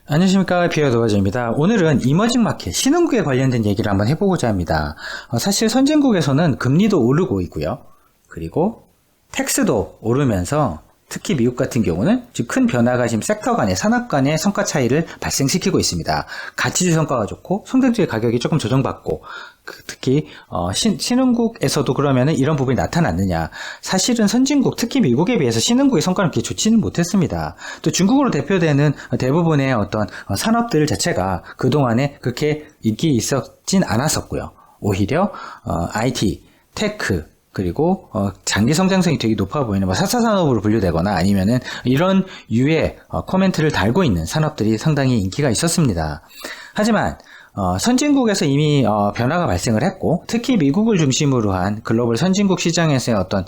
안녕하십니까, 비어더버즈입니다. 오늘은 이머징 마켓, 신흥국에 관련된 얘기를 한번 해보고자 합니다. 사실 선진국에서는 금리도 오르고 있고요. 그리고 텍스도 오르면서 특히 미국 같은 경우는 지금 큰 변화가 지금 섹터 간의, 산업 간의 성과 차이를 발생시키고 있습니다. 가치주 성과가 좋고 성장주의 가격이 조금 조정받고, 특히 신흥국에서도 그러면은 이런 부분이 나타났느냐. 사실은 선진국, 특히 미국에 비해서 신흥국의 성과는 그렇게 좋지는 못했습니다. 또 중국으로 대표되는 대부분의 어떤 산업들 자체가 그동안에 그렇게 인기 있었진 않았었고요. 오히려 IT, 테크, 그리고 장기 성장성이 되게 높아 보이는 4차 산업으로 분류되거나 아니면은 이런 유의 코멘트를 달고 있는 산업들이 상당히 인기가 있었습니다. 하지만 선진국에서 이미 변화가 발생을 했고, 특히 미국을 중심으로 한 글로벌 선진국 시장에서의 어떤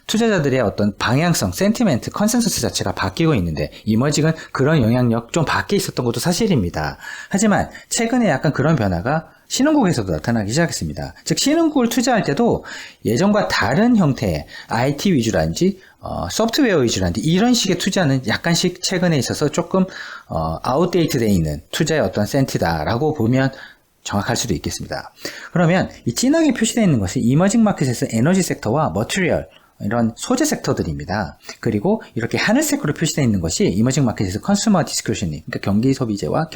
투자자들의 어떤 방향성, 센티멘트, 컨센서스 자체가 바뀌고 있는데, 이머징은 그런 영향력 좀 밖에 있었던 것도 사실입니다. 하지만 최근에 약간 그런 변화가 신흥국에서도 나타나기 시작했습니다. 즉 신흥국을 투자할 때도 예전과 다른 형태의 IT 위주라든지 소프트웨어 위주라든지 이런 식의 투자는 약간씩 최근에 있어서 조금 아웃데이트되어 있는 투자의 어떤 센트다라고 보면 정확할 수도 있겠습니다. 그러면 이 진하게 표시되어 있는 것이 이머징 마켓에서 에너지 섹터와 머티리얼, 이런 소재 섹터들입니다. 그리고 이렇게 하늘색으로 표시되어 있는 것이 이머징 마켓에서 컨슈머 디스크리셔니, 그러니까 경기 소비재와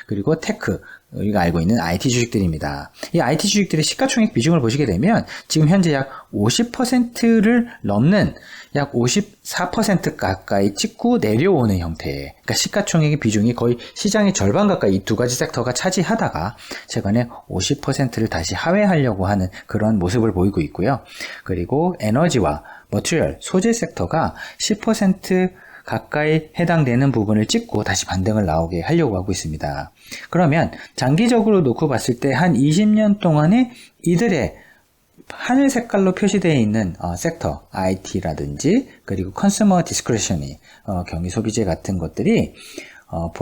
그리고 테크, 우리가 알고 있는 IT 주식들입니다. 이 IT 주식들의 시가총액 비중을 보시게 되면 지금 현재 약 50%를 넘는 약 54% 가까이 찍고 내려오는 형태의, 그러니까 시가총액의 비중이 거의 시장의 절반 가까이 이 두 가지 섹터가 차지하다가 최근에 50%를 다시 하회하려고 하는 그런 모습을 보이고 있고요. 그리고 에너지와 머티리얼, 소재 섹터가 10% 가까이 해당되는 부분을 찍고 다시 반등을 나오게 하려고 하고 있습니다. 그러면 장기적으로 놓고 봤을 때 한 20년 동안에 이들의 하늘 색깔로 표시되어 있는 섹터, IT라든지 그리고 컨슈머 디스크리셔니, 경기 소비재 같은 것들이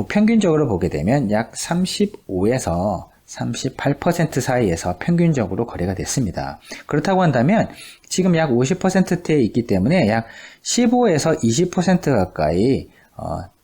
평균적으로 보게 되면 약 35에서 38% 사이에서 평균적으로 거래가 됐습니다. 그렇다고 한다면 지금 약 50%대에 있기 때문에 약 15에서 20% 가까이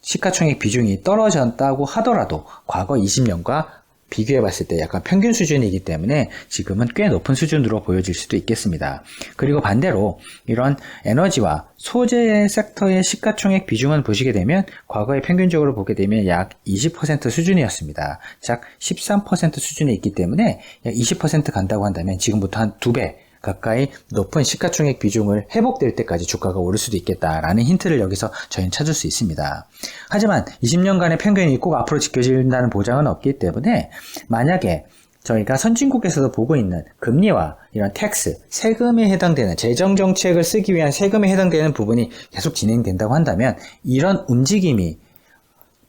시가총액 비중이 떨어졌다고 하더라도 과거 20년과 비교해 봤을 때 약간 평균 수준이기 때문에 지금은 꽤 높은 수준으로 보여질 수도 있겠습니다. 그리고 반대로 이런 에너지와 소재 섹터의 시가총액 비중을 보시게 되면 과거에 평균적으로 보게 되면 약 20% 수준이었습니다. 즉 13% 수준에 있기 때문에 약 20% 간다고 한다면 지금부터 한 2배 가까이 높은 시가총액 비중을 회복될 때까지 주가가 오를 수도 있겠다라는 힌트를 여기서 저희는 찾을 수 있습니다. 하지만 20년간의 평균이 꼭 앞으로 지켜진다는 보장은 없기 때문에 만약에 저희가 선진국에서도 보고 있는 금리와 이런 텍스, 세금에 해당되는 재정 정책을 쓰기 위한 세금에 해당되는 부분이 계속 진행된다고 한다면 이런 움직임이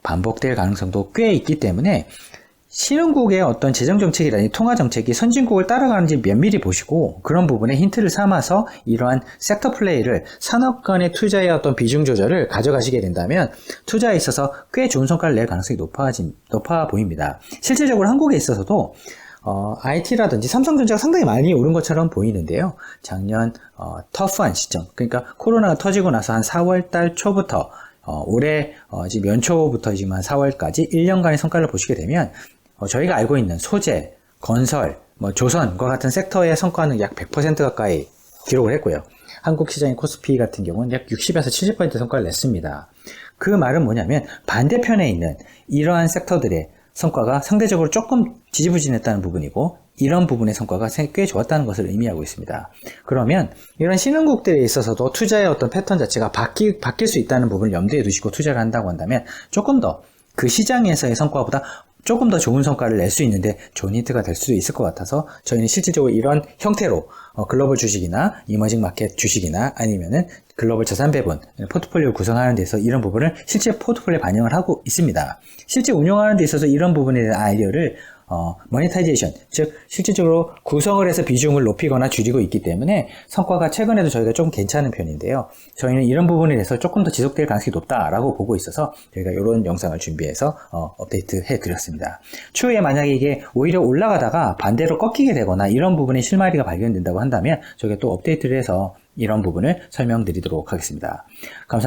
반복될 가능성도 꽤 있기 때문에 신흥국의 어떤 재정정책이라든지 통화정책이 선진국을 따라가는지 면밀히 보시고 그런 부분에 힌트를 삼아서 이러한 섹터 플레이를 산업 간의 투자의 어떤 비중 조절을 가져가시게 된다면 투자에 있어서 꽤 좋은 성과를 낼 가능성이 높아 보입니다. 실질적으로 한국에 있어서도 IT라든지 삼성전자가 상당히 많이 오른 것처럼 보이는데요. 작년 터프한 시점, 그러니까 코로나가 터지고 나서 한 4월달 초부터 올해 지금 연초부터 지금 한 4월까지 1년간의 성과를 보시게 되면 저희가 알고 있는 소재, 건설, 조선과 같은 섹터의 성과는 약 100% 가까이 기록을 했고요. 한국 시장의 코스피 같은 경우는 약 60에서 70% 성과를 냈습니다. 그 말은 뭐냐면 반대편에 있는 이러한 섹터들의 성과가 상대적으로 조금 지지부진했다는 부분이고 이런 부분의 성과가 꽤 좋았다는 것을 의미하고 있습니다. 그러면 이런 신흥국들에 있어서도 투자의 어떤 패턴 자체가 바뀔 수 있다는 부분을 염두에 두시고 투자를 한다고 한다면 조금 더 그 시장에서의 성과보다 조금 더 좋은 성과를 낼 수 있는데 좋은 힌트가 될 수도 있을 것 같아서 저희는 실질적으로 이런 형태로 글로벌 주식이나 이머징 마켓 주식이나 아니면은 글로벌 자산 배분, 포트폴리오 구성하는 데서 이런 부분을 실제 포트폴리오에 반영을 하고 있습니다. 실제 운영하는 데 있어서 이런 부분에 대한 아이디어를 모니타이제이션, 즉 실질적으로 구성을 해서 비중을 높이거나 줄이고 있기 때문에 성과가 최근에도 저희가 좀 괜찮은 편인데요. 저희는 이런 부분에 대해서 조금 더 지속될 가능성이 높다라고 보고 있어서 저희가 이런 영상을 준비해서 업데이트 해드렸습니다. 추후에 만약에 이게 오히려 올라가다가 반대로 꺾이게 되거나 이런 부분에 실마리가 발견된다고 한다면 저희가 또 업데이트를 해서 이런 부분을 설명드리도록 하겠습니다. 감사합니다.